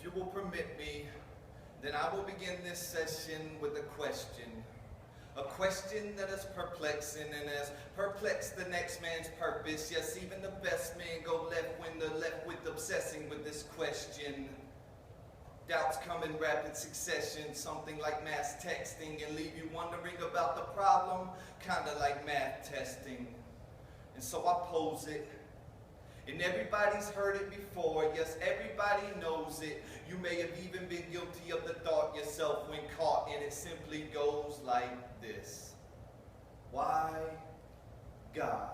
you will permit me, then I will begin this session with a question. A question that is perplexing and has perplexed the next man's purpose. Yes, even the best men go left when they're left with obsessing with this question. Doubts come in rapid succession, something like mass texting, and leave you wondering about the problem, kind of like math testing. And so I pose it. And everybody's heard it before. Yes, everybody knows it. You may have even been guilty of the thought yourself when caught, and it simply goes like this. Why God?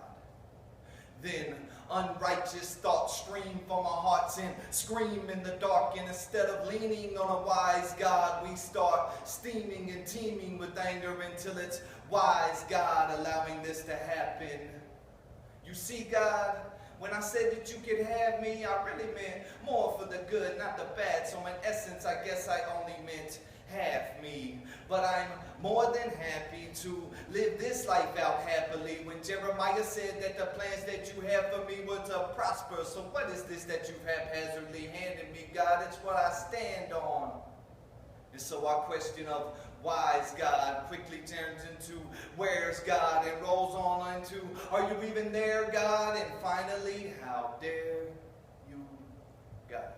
Then unrighteous thoughts stream from our hearts and scream in the dark, and instead of leaning on a wise God, we start steaming and teeming with anger until it's wise God allowing this to happen. You see, God, when I said that you could have me, I really meant more for the good, not the bad. So in essence, I guess I only meant half me. But I'm more than happy to live this life out happily. When Jeremiah said that the plans that you have for me were to prosper. So what is this that you've haphazardly handed me, God? It's what I stand on. And so our question of why's God quickly turns into where's God and rolls on into are you even there, God? And finally, how dare you, God?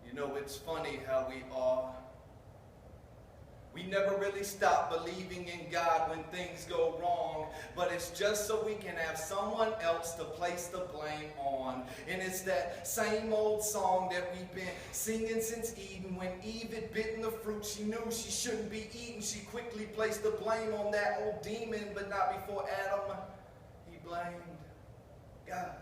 You know, it's funny how we are. We never really stop believing in God when things go wrong, but it's just so we can have someone else to place the blame on. And it's that same old song that we've been singing since Eden. When Eve had bitten the fruit she knew she shouldn't be eaten, she quickly placed the blame on that old demon, but not before Adam. He blamed God.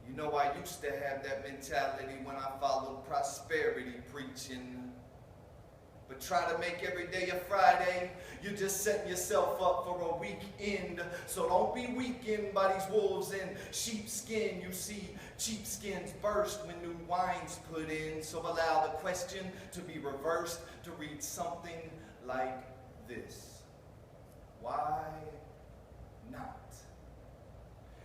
You know, I used to have that mentality when I followed prosperity preaching. But try to make every day a Friday, you're just setting yourself up for a weekend. So don't be weakened by these wolves in sheepskin. You see, sheepskins burst when new wine's put in. So allow the question to be reversed to read something like this. Why not?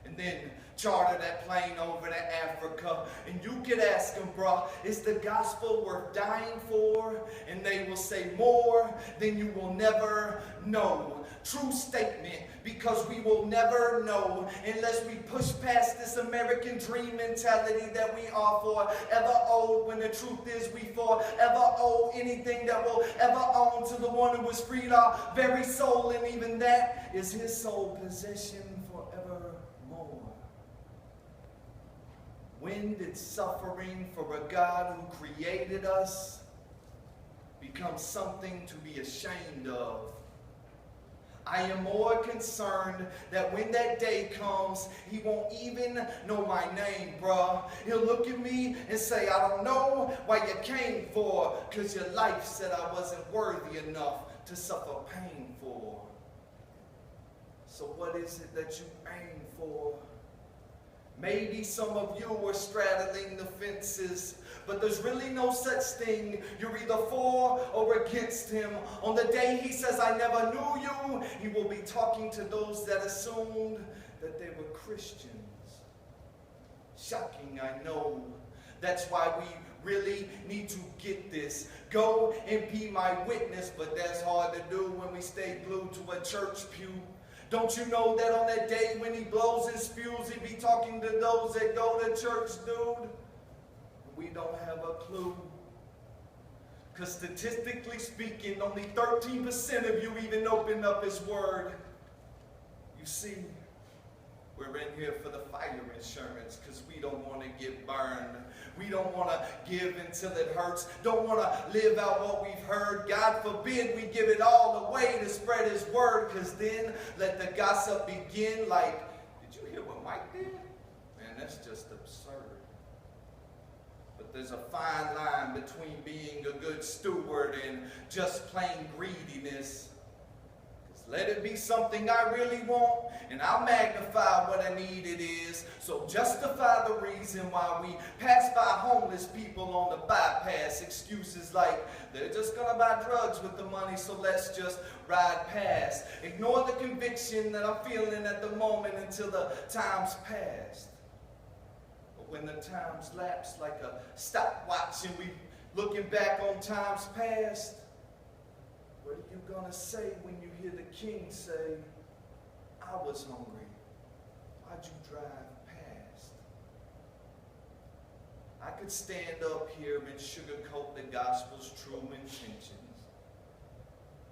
And then charter that plane over to Africa, and you could ask them, bruh, is the gospel worth dying for? And they will say more than you will never know. True statement, because we will never know unless we push past this American dream mentality that we are forever owed, when the truth is we forever owe anything that we'll ever own to the one who has freed our very soul, and even that is his sole possession forevermore. When did suffering for a God who created us become something to be ashamed of? I am more concerned that when that day comes, he won't even know my name, bruh. He'll look at me and say, I don't know why you came for, because your life said I wasn't worthy enough to suffer pain for. So what is it that you aim for? Maybe some of you are straddling the fences, but there's really no such thing. You're either for or against him. On the day he says, I never knew you, he will be talking to those that assumed that they were Christians. Shocking, I know. That's why we really need to get this. Go and be my witness, but that's hard to do when we stay glued to a church pew. Don't you know that on that day when he blows his spews, he be talking to those that go to church, dude? We don't have a clue. Because statistically speaking, only 13% of you even open up his word. You see, we're in here for the fire insurance because we don't want to get burned. We don't want to give until it hurts. Don't want to live out what we've heard. God forbid we give it all away to spread his word, because then let the gossip begin like, did you hear what Mike did? Man, that's just absurd. But there's a fine line between being a good steward and just plain greediness. Let it be something I really want, and I'll magnify what I need it is. So justify the reason why we pass by homeless people on the bypass. Excuses like, they're just going to buy drugs with the money, so let's just ride past. Ignore the conviction that I'm feeling at the moment until the time's passed. But when the times lapse like a stopwatch and we looking back on times past, what are you gonna say when you hear the king say, I was hungry, why'd you drive past? I could stand up here and sugarcoat the gospel's true intentions.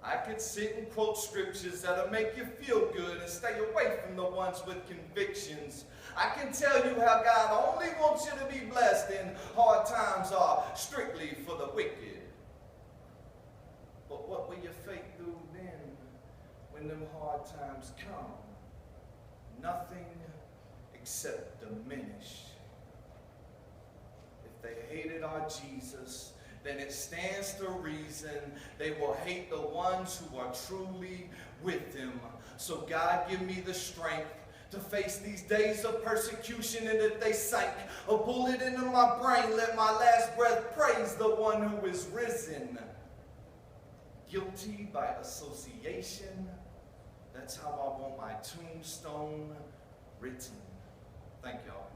I could sit and quote scriptures that'll make you feel good and stay away from the ones with convictions. I can tell you how God only wants you to be blessed and hard times are strictly for the wicked. But what will your faith do then when them hard times come? Nothing except diminish. If they hated our Jesus, then it stands to reason they will hate the ones who are truly with him. So God, give me the strength to face these days of persecution, and if they sank a bullet into my brain, let my last breath praise the one who is risen. Guilty by association, that's how I want my tombstone written. Thank y'all.